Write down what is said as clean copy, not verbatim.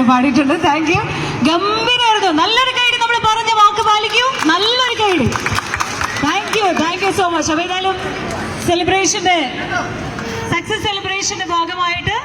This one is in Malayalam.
പാടിയിട്ടുണ്ട്. Thank you. ഗംഭീരായിരുന്നു. നല്ലൊരു കൈഡി. നമ്മൾ പറഞ്ഞ വാക്ക് പാലിക്കൂ. നല്ലൊരു കൈഡി. Thank you so much. അപ്പൊ ഏതായാലും സെലിബ്രേഷന്റെ സക്സസ് സെലിബ്രേഷന്റെ ഭാഗമായിട്ട്